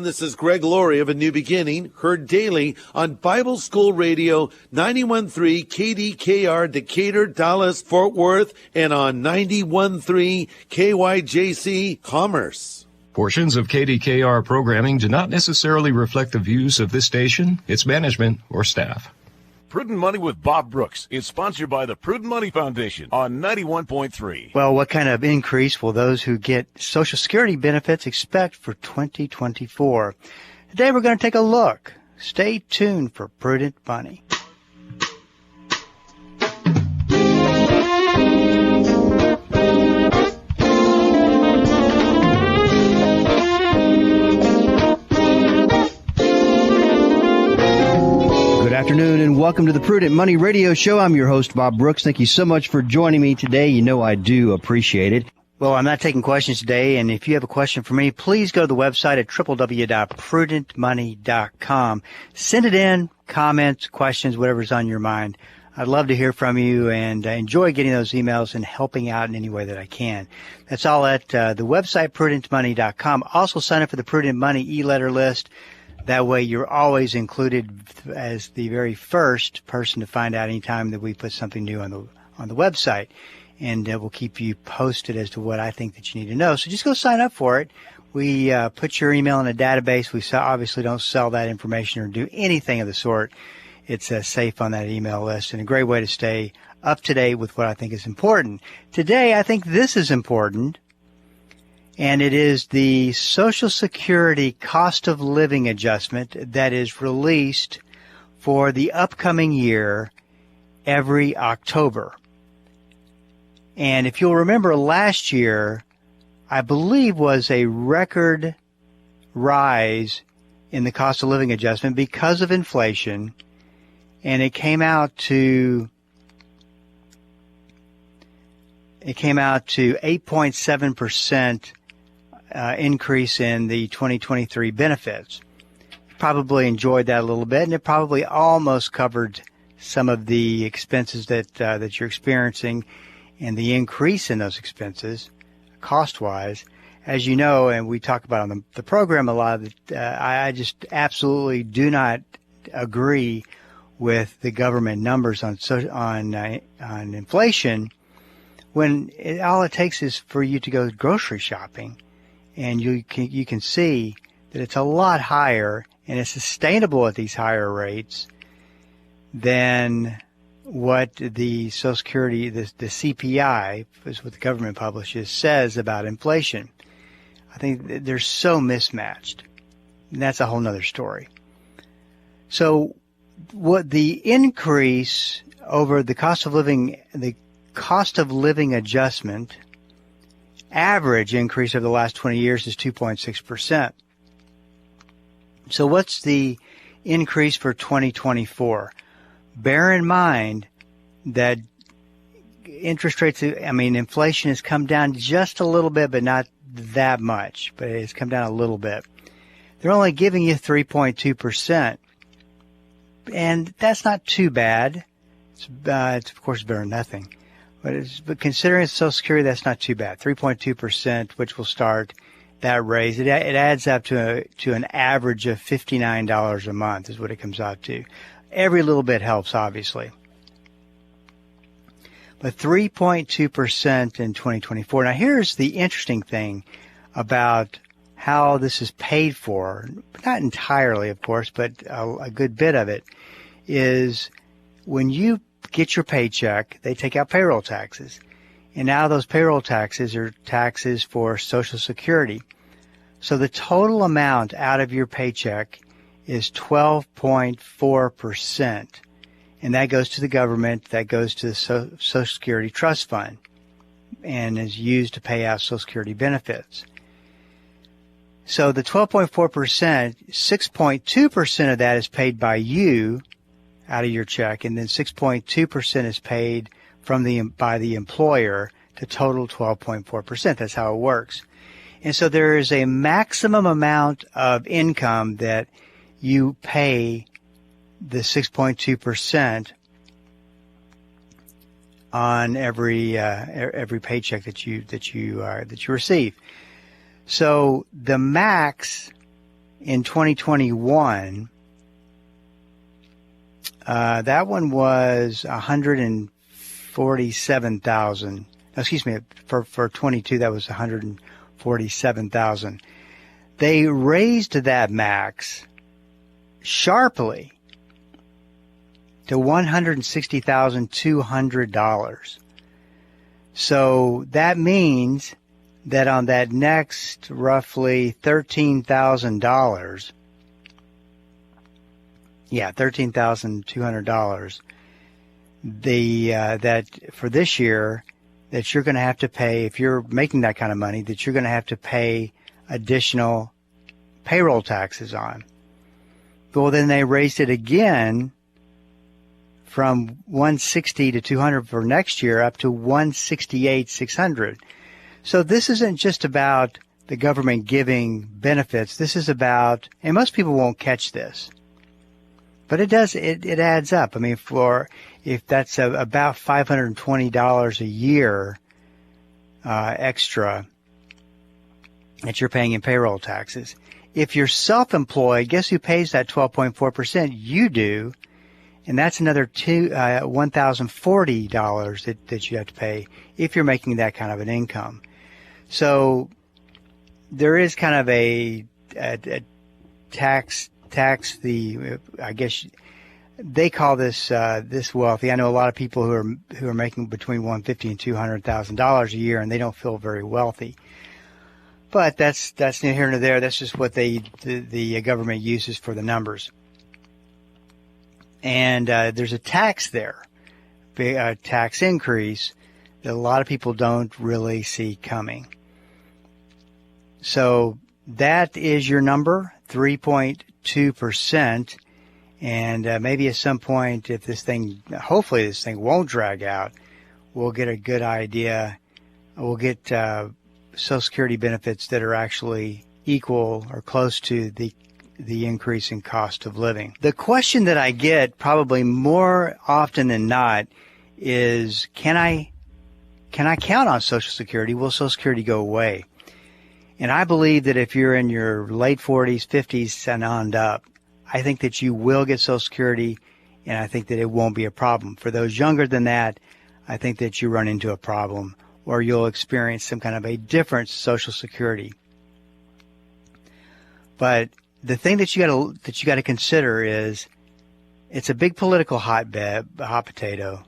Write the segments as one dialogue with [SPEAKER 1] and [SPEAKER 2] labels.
[SPEAKER 1] This is Greg Laurie of A New Beginning, heard daily on Bible School Radio 91.3 KDKR Decatur, Dallas, Fort Worth, and on 91.3 KYJC Commerce.
[SPEAKER 2] Portions of KDKR programming do not necessarily reflect the views of this station, its management, or staff.
[SPEAKER 3] Prudent Money with Bob Brooks is sponsored by the Prudent Money Foundation on 91.3.
[SPEAKER 4] Well, what kind of increase will those who get Social Security benefits expect for 2024? Today we're going to take a look. Stay tuned for Prudent Money. Good afternoon and welcome to the Prudent Money Radio Show. I'm your host, Bob Brooks. Thank you so much for joining me today. You know I do appreciate it. Well, I'm not taking questions today, and if you have a question for me, please go to the website at www.prudentmoney.com. Send it in, comments, questions, whatever's on your mind. I'd love to hear from you and enjoy getting those emails and helping out in any way that I can. That's all at the website, prudentmoney.com. Also sign up for the Prudent Money e-letter list. That way you're always included as the very first person to find out anytime that we put something new on the website. And we'll keep you posted as to what I think that you need to know. So just go sign up for it. We put your email in a database. We obviously don't sell that information or do anything of the sort. It's safe on that email list and a great way to stay up to date with what I think is important. Today, I think this is important. And it is the Social Security cost of living adjustment that is released for the upcoming year every October. And if you'll remember last year, I believe was a record rise in the cost of living adjustment because of inflation. And it came out to 8.7% increase in the 2023 benefits. Probably enjoyed that a little bit, and it probably almost covered some of the expenses that you're experiencing and the increase in those expenses, cost-wise. As you know, and we talk about on the program a lot, I just absolutely do not agree with the government numbers on inflation when all it takes is for you to go grocery shopping. And you can see that it's a lot higher and it's sustainable at these higher rates than what the Social Security, the CPI, is what the government publishes, says about inflation. I think they're so mismatched. And that's a whole nother story. So what the increase over the cost of living adjustment, average increase over the last 20 years is 2.6%. So what's the increase for 2024? Bear in mind that inflation has come down just a little bit, but not that much, but it's come down a little bit. They're only giving you 3.2%. And that's not too bad. It's of course better than nothing. But considering Social Security, that's not too bad. 3.2%, which will start that raise. It adds up to an average of $59 a month is what it comes out to. Every little bit helps, obviously. But 3.2% in 2024. Now, here's the interesting thing about how this is paid for. Not entirely, of course, but a good bit of it is when you get your paycheck, they take out payroll taxes. And now those payroll taxes are taxes for Social Security. So the total amount out of your paycheck is 12.4%. And that goes to the government, that goes to the Social Security Trust Fund, and is used to pay out Social Security benefits. So the 12.4%, 6.2% of that is paid by you out of your check, and then 6.2% is paid by the employer to total 12.4%. That's how it works. And so there is a maximum amount of income that you pay the 6.2% on every paycheck that you receive. So the max in 2021, that one was 147,000. Excuse me, for 22, that was 147,000. They raised that max sharply to $160,200. So that means that on that next roughly $13,000, $13,200, that for this year, that you're going to have to pay, if you're making that kind of money, that you're going to have to pay additional payroll taxes on. Well, then they raised it again from 160 to 200 for next year up to 168,600. So this isn't just about the government giving benefits. This is about, and most people won't catch this, but it does, it adds up. I mean, if that's about $520 a year extra that you're paying in payroll taxes. If you're self-employed, guess who pays that 12.4%? You do. And that's another $1,040 that you have to pay if you're making that kind of an income. So there is kind of a tax, I guess they call this wealthy. I know a lot of people who are making between $150,000 and $200,000 a year, and they don't feel very wealthy. But that's neither here nor there. That's just what the government uses for the numbers. And there's a tax there, a tax increase that a lot of people don't really see coming. So that is your number, 3.2%. And maybe at some point, if hopefully this thing won't drag out, we'll get a good idea. We'll get Social Security benefits that are actually equal or close to the increase in cost of living. The question that I get probably more often than not is, can I count on Social Security? Will Social Security go away? And I believe that if you're in your late 40s, 50s, and on up, I think that you will get Social Security, and I think that it won't be a problem. For those younger than that, I think that you run into a problem, or you'll experience some kind of a different Social Security. But the thing that you got to consider is, it's a big political hotbed, a hot potato.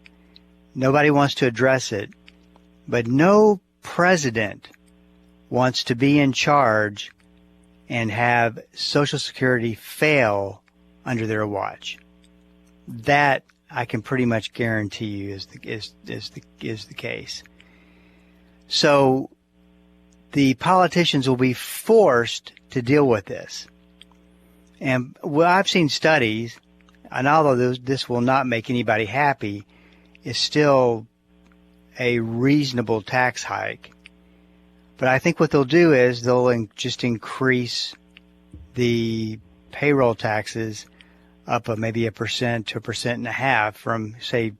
[SPEAKER 4] Nobody wants to address it, but no president wants to be in charge and have Social Security fail under their watch. That I can pretty much guarantee you is the case. So the politicians will be forced to deal with this. And well, I've seen studies, and although this will not make anybody happy, it's still a reasonable tax hike. But I think what they'll do is they'll just increase the payroll taxes up maybe 1% to 1.5% from, say,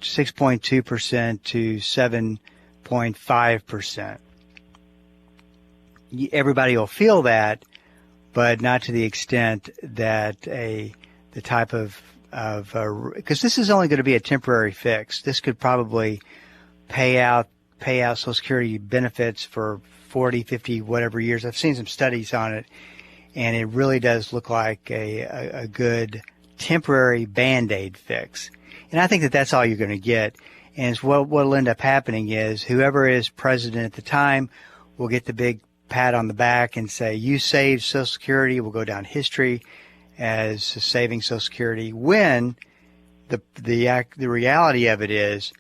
[SPEAKER 4] 6.2% to 7.5%. Everybody will feel that, but not to the extent that the type of because this is only going to be a temporary fix. This could probably pay out Social Security benefits for 40, 50, whatever years. I've seen some studies on it, and it really does look like a good temporary Band-Aid fix. And I think that that's all you're going to get. And what will end up happening is whoever is president at the time will get the big pat on the back and say, you saved Social Security. Will go down history as saving Social Security, when the reality of it is,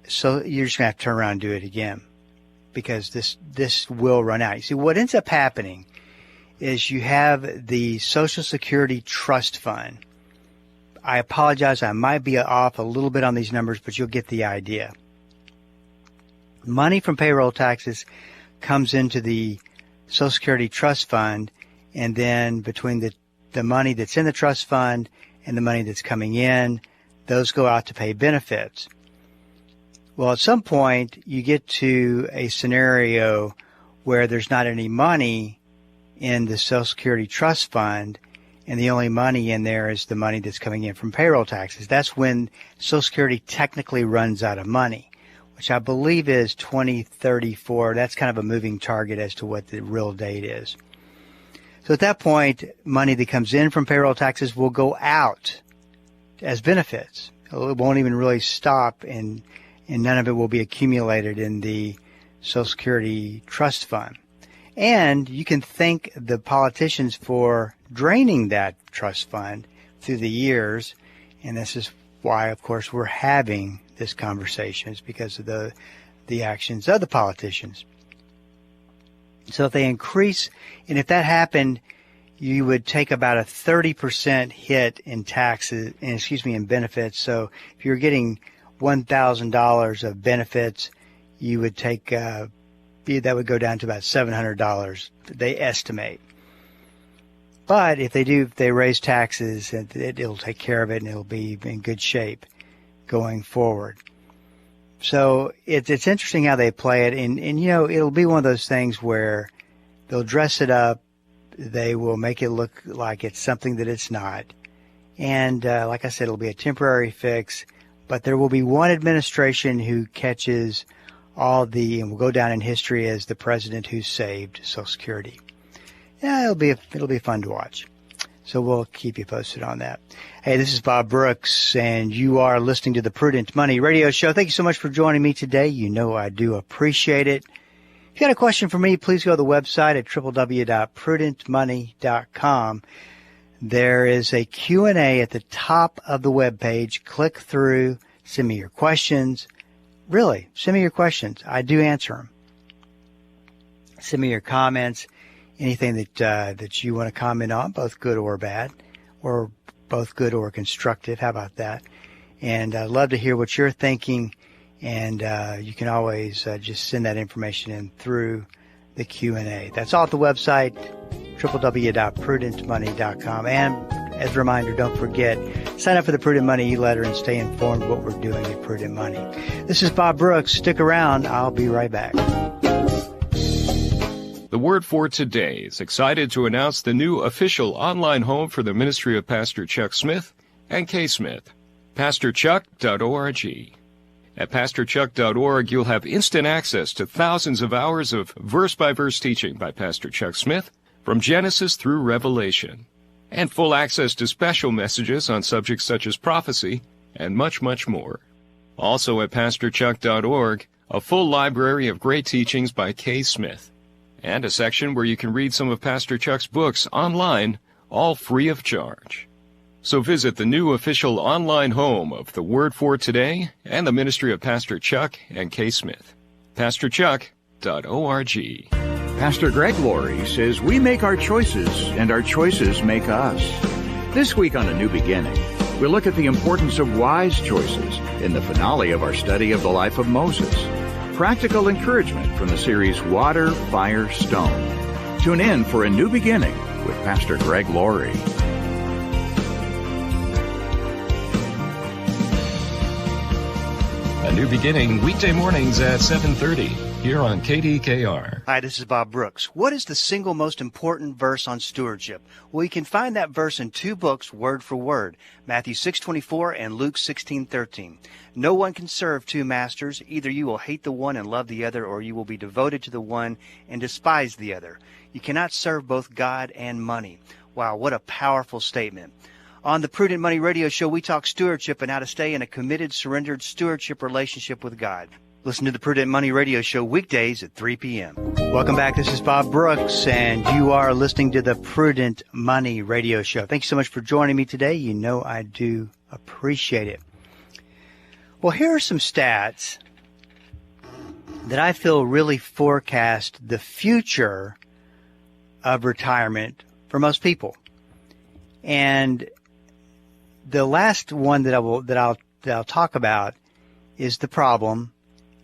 [SPEAKER 4] so you're just going to have to turn around and do it again, because this will run out. You see, what ends up happening is you have the Social Security Trust Fund. I apologize, I might be off a little bit on these numbers, but you'll get the idea. Money from payroll taxes comes into the Social Security Trust Fund, and then between the money that's in the trust fund and the money that's coming in, those go out to pay benefits. Well, at some point, you get to a scenario where there's not any money in the Social Security Trust Fund, and the only money in there is the money that's coming in from payroll taxes. That's when Social Security technically runs out of money, which I believe is 2034. That's kind of a moving target as to what the real date is. So at that point, money that comes in from payroll taxes will go out as benefits. It won't even really stop, and none of it will be accumulated in the Social Security Trust Fund. And you can thank the politicians for draining that trust fund through the years. And this is why, of course, we're having this conversation, is because of the actions of the politicians. So if they increase, and if that happened, you would take about a 30% hit in taxes, in benefits. So if you're getting $1,000 of benefits, you would take, that would go down to about $700, they estimate. But if they raise taxes, it'll take care of it, and it'll be in good shape going forward. So it's interesting how they play it, and it'll be one of those things where they'll dress it up, they will make it look like it's something that it's not, and like I said, it'll be a temporary fix. But there will be one administration who catches and will go down in history as the president who saved Social Security. Yeah, it'll be fun to watch. So we'll keep you posted on that. Hey, this is Bob Brooks, and you are listening to the Prudent Money Radio Show. Thank you so much for joining me today. You know I do appreciate it. If you got a question for me, please go to the website at www.prudentmoney.com. There is a Q&A at the top of the webpage. Click through, send me your questions. Really, send me your questions. I do answer them. Send me your comments, anything that you want to comment on, both good or bad, or both good or constructive. How about that? And I'd love to hear what you're thinking, and you can always just send that information in through the Q&A. That's all at the website, www.prudentmoney.com. And as a reminder, don't forget, sign up for the Prudent Money e-letter and stay informed what we're doing at Prudent Money. This is Bob Brooks. Stick around. I'll be right back.
[SPEAKER 2] The Word for Today is excited to announce the new official online home for the ministry of Pastor Chuck Smith and Kay Smith, pastorchuck.org. At pastorchuck.org, you'll have instant access to thousands of hours of verse-by-verse teaching by Pastor Chuck Smith from Genesis through Revelation, and full access to special messages on subjects such as prophecy and much, much more. Also at pastorchuck.org, a full library of great teachings by Kay Smith, and a section where you can read some of Pastor Chuck's books online, all free of charge. So visit the new official online home of the Word for Today and the ministry of Pastor Chuck and Kay Smith, pastorchuck.org.
[SPEAKER 5] Pastor Greg Laurie says we make our choices, and our choices make us. This week on A New Beginning, we'll look at the importance of wise choices in the finale of our study of the life of Moses. Practical encouragement from the series Water, Fire, Stone. Tune in for A New Beginning with Pastor Greg Laurie.
[SPEAKER 2] A New Beginning, weekday mornings at 7:30, here on KDKR.
[SPEAKER 4] Hi, this is Bob Brooks. What is the single most important verse on stewardship? Well, you can find that verse in two books, word for word, Matthew 6:24 and Luke 16:13. No one can serve two masters. Either you will hate the one and love the other, or you will be devoted to the one and despise the other. You cannot serve both God and money. Wow, what a powerful statement. On the Prudent Money Radio Show, we talk stewardship and how to stay in a committed, surrendered stewardship relationship with God. Listen to the Prudent Money Radio Show weekdays at 3 p.m. Welcome back. This is Bob Brooks, and you are listening to the Prudent Money Radio Show. Thank you so much for joining me today. You know I do appreciate it. Well, here are some stats that I feel really forecast the future of retirement for most people. And the last one that I'll talk about is the problem,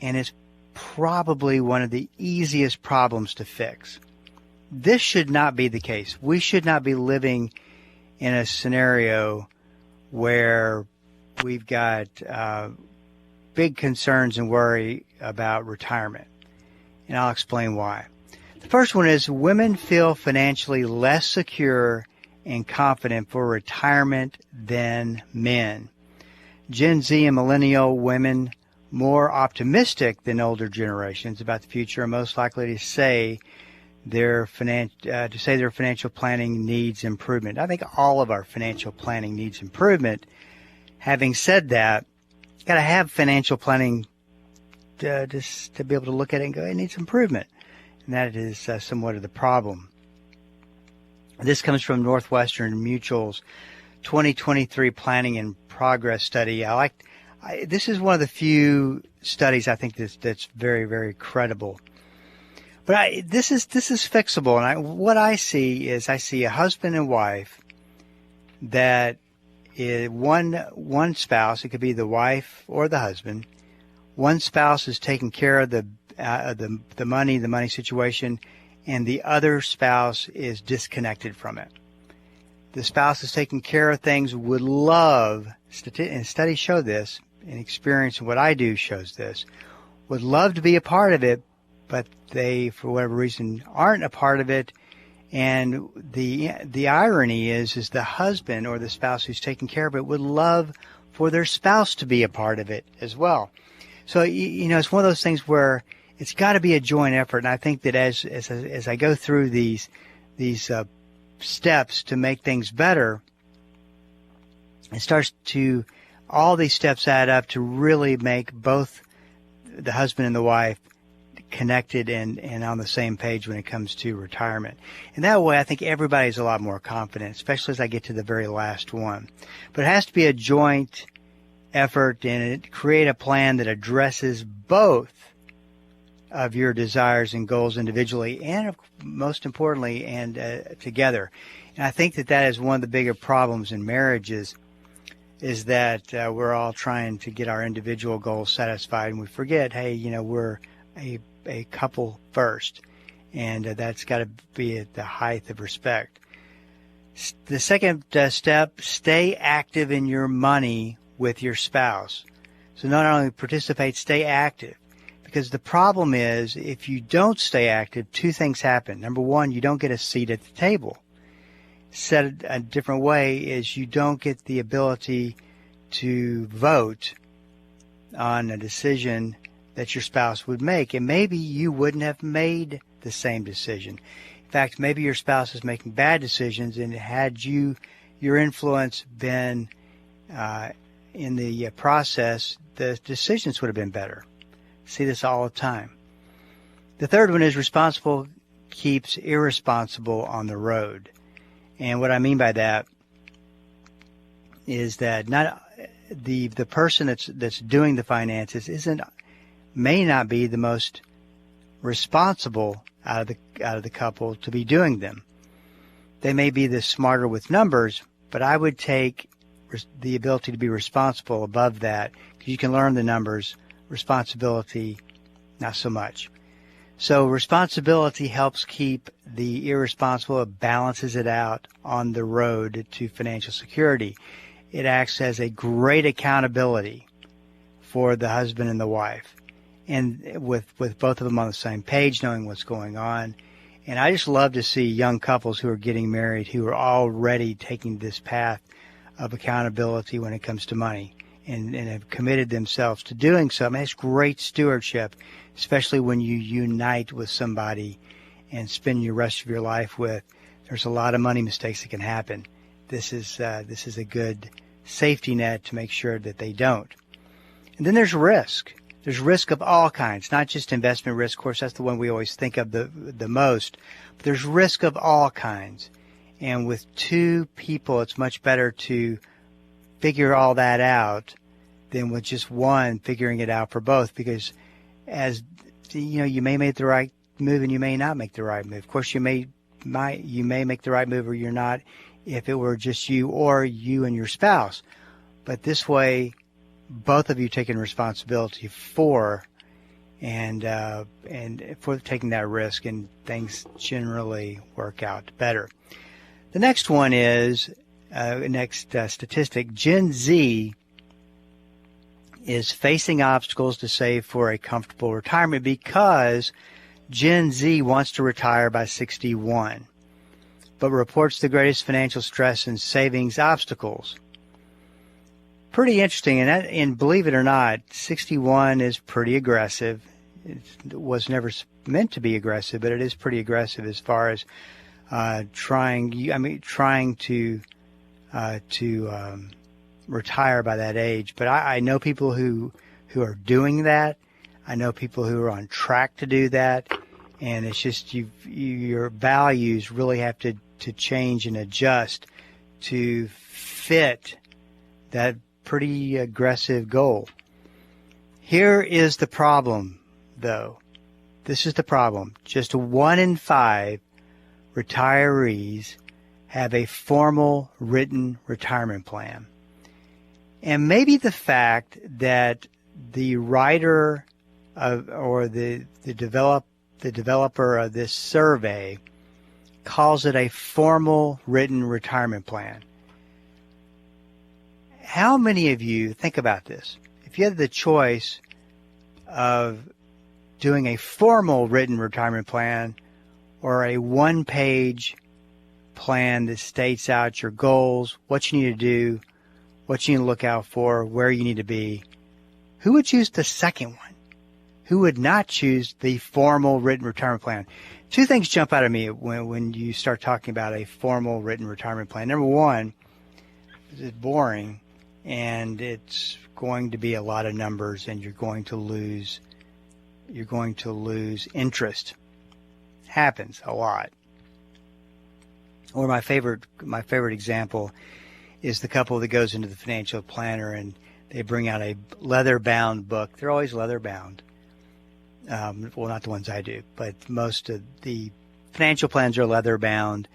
[SPEAKER 4] and it's probably one of the easiest problems to fix. This should not be the case. We should not be living in a scenario where we've got big concerns and worry about retirement, and I'll explain why. The first one is women feel financially less secure and confident for retirement than men. Gen Z and millennial women more optimistic than older generations about the future are most likely to say their financial planning needs improvement. I think all of our financial planning needs improvement. Having said that, you got to have financial planning just to be able to look at it and go, it needs improvement. And that is somewhat of the problem. This comes from Northwestern Mutual's 2023 Planning and Progress Study. This is one of the few studies I think that's very, very credible. But this is fixable, and what I see is a husband and wife that is one spouse. It could be the wife or the husband. One spouse is taking care of the money situation, and the other spouse is disconnected from it. The spouse is taking care of things, would love, and studies show this, and experience what I do shows this, would love to be a part of it, but they, for whatever reason, aren't a part of it. And the irony is the husband or the spouse who's taking care of it would love for their spouse to be a part of it as well. So, it's one of those things where it's got to be a joint effort. And I think that as I go through these steps to make things better, all these steps add up to really make both the husband and the wife connected and on the same page when it comes to retirement. And that way, I think everybody's a lot more confident, especially as I get to the very last one. But it has to be a joint effort and create a plan that addresses both of your desires and goals individually and most importantly and together. And I think that is one of the bigger problems in marriages is that we're all trying to get our individual goals satisfied, and we forget, hey, we're a couple first, and that's got to be at the height of respect. The second step, stay active in your money with your spouse. So not only participate, stay active. Because the problem is, if you don't stay active, two things happen. Number one, you don't get a seat at the table. Said a different way is you don't get the ability to vote on a decision that your spouse would make. And maybe you wouldn't have made the same decision. In fact, maybe your spouse is making bad decisions, and had your influence been in the process, the decisions would have been better. See this all the time. The third one is responsible keeps irresponsible on the road. And what I mean by that is that not the person that's doing the finances may not be the most responsible out of the couple to be doing them. They may be the smarter with numbers, but I would take the ability to be responsible above that, because you can learn the numbers. Responsibility, not so much. So responsibility helps keep the irresponsible, it balances it out on the road to financial security. It acts as a great accountability for the husband and the wife, and with both of them on the same page, knowing what's going on. And I just love to see young couples who are getting married who are already taking this path of accountability when it comes to money. And have committed themselves to doing so. I mean, it's great stewardship, especially when you unite with somebody and spend your rest of your life with. There's a lot of money mistakes that can happen. This is a good safety net to make sure that they don't. And then there's risk. There's risk of all kinds, not just investment risk. Of course, that's the one we always think of the most. But there's risk of all kinds. And with two people, it's much better to figure all that out than with just one figuring it out for both, because as you may make the right move and you may not make the right move. Of course, you may make the right move or you're not if it were just you or you and your spouse. But this way, both of you taking responsibility for and for taking that risk, and things generally work out better. The next one is statistic. Gen Z is facing obstacles to save for a comfortable retirement because Gen Z wants to retire by 61, but reports the greatest financial stress and savings obstacles. Pretty interesting, and believe it or not, 61 is pretty aggressive. It was never meant to be aggressive, but it is pretty aggressive as far as trying to retire by that age. But I know people who are doing that. I know people who are on track to do that, and it's just your values really have to change and adjust to fit that pretty aggressive goal. Here is the problem, though. This is the problem. Just 1 in 5 retirees have a formal written retirement plan. And maybe the fact that the writer or the developer of this survey calls it a formal written retirement plan. How many of you, think about this, if you had the choice of doing a formal written retirement plan or a one-page plan that states out your goals, what you need to do, what you need to look out for, where you need to be, who would choose the second one? Who would not choose the formal written retirement plan? Two things jump out at me when you start talking about a formal written retirement plan. Number one, it's boring, and it's going to be a lot of numbers, and you're going to lose interest. Happens a lot. Or my favorite example is the couple that goes into the financial planner and they bring out a leather-bound book. They're always leather-bound. Well, not the ones I do, but most of the financial plans are leather-bound.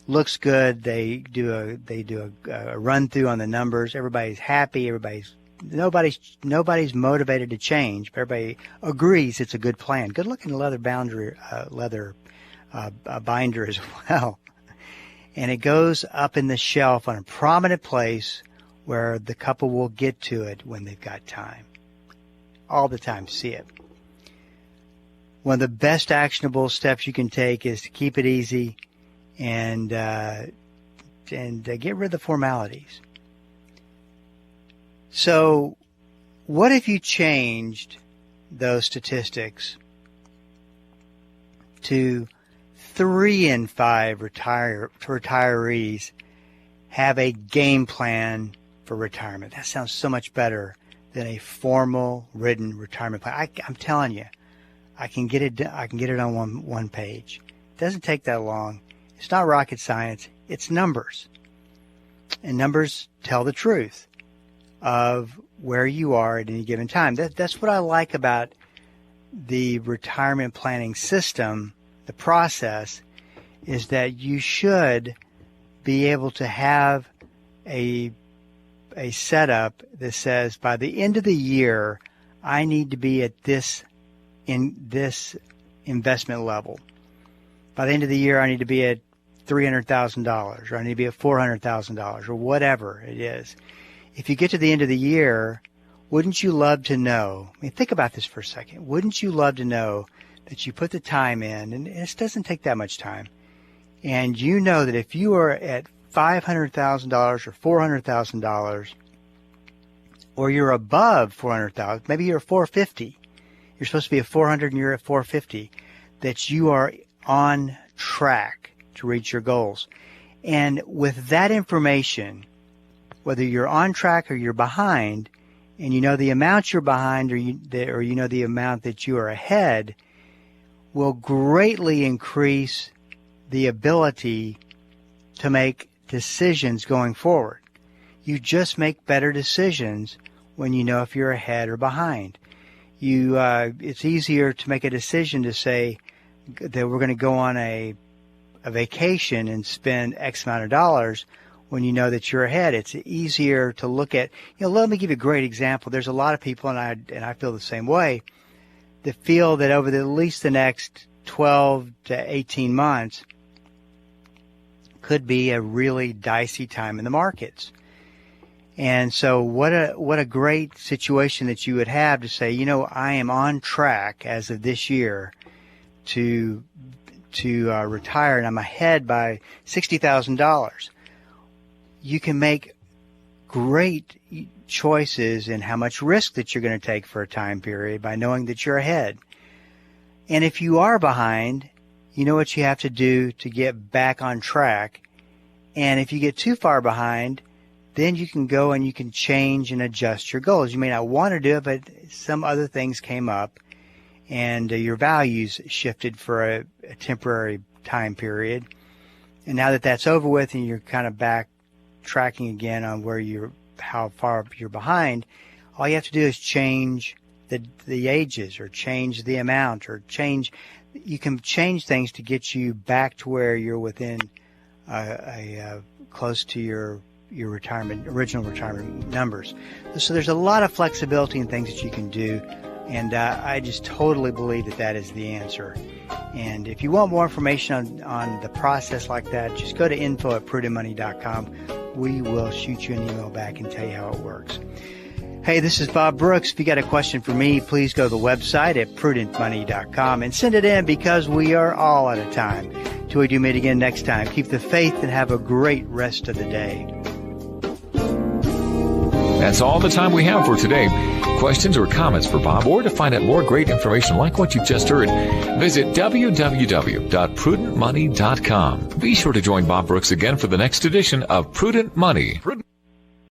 [SPEAKER 4] Looks good. They do a run through on the numbers. Everybody's happy. Nobody's motivated to change. But everybody agrees it's a good plan. Good looking leather binder as well. And it goes up in the shelf on a prominent place where the couple will get to it when they've got time. All the time, see it. One of the best actionable steps you can take is to keep it easy and get rid of the formalities. So what if you changed those statistics to 3 in 5 retirees have a game plan for retirement? That sounds so much better than a formal written retirement plan. I'm telling you, I can get it on one page. It doesn't take that long. It's not rocket science. It's numbers. And numbers tell the truth of where you are at any given time. That's what I like about the retirement planning system, the process, is that you should be able to have a setup that says by the end of the year, I need to be at this investment level. By the end of the year, I need to be at $300,000, or I need to be at $400,000, or whatever it is. If you get to the end of the year, wouldn't you love to know, think about this for a second, wouldn't you love to know that you put the time in, and this doesn't take that much time, and you know that if you are at $500,000 or $400,000, or you're above $400,000, maybe you're $450,000, you're supposed to be at 400 and you're at 450, that you are on track to reach your goals. And with that information, whether you're on track or you're behind, and you know the amount you're behind or you know the amount that you are ahead, will greatly increase the ability to make decisions going forward. You just make better decisions when you know if you're ahead or behind. It's easier to make a decision to say that we're going to go on a vacation and spend X amount of dollars when you know that you're ahead. It's easier to look at, let me give you a great example. There's a lot of people, and I feel the same way, that feel that over at least the next 12 to 18 months could be a really dicey time in the markets. And so what a great situation that you would have to say, I am on track as of this year to retire and I'm ahead by $60,000, you can make great choices in how much risk that you're going to take for a time period by knowing that you're ahead. And if you are behind, you know what you have to do to get back on track. And if you get too far behind, then you can go and you can change and adjust your goals. You may not want to do it, but some other things came up and your values shifted for a temporary time period. And now that that's over with and you're kind of back tracking again on how far you're behind, all you have to do is change the ages or change the amount or you can change things to get you back to where you're within close to your original retirement numbers. So there's a lot of flexibility in things that you can do, and I just totally believe that is the answer. And if you want more information on the process like that, just go to info@prudentmoney.com. We will shoot you an email back and tell you how it works. Hey, this is Bob Brooks. If you got a question for me, please go to the website at prudentmoney.com and send it in, because we are all out of time. Till we do meet again next time, keep the faith and have a great rest of the day.
[SPEAKER 6] That's all the time we have for today. Questions or comments for Bob, or to find out more great information like what you've just heard, visit www.prudentmoney.com. Be sure to join Bob Brooks again for the next edition of Prudent Money.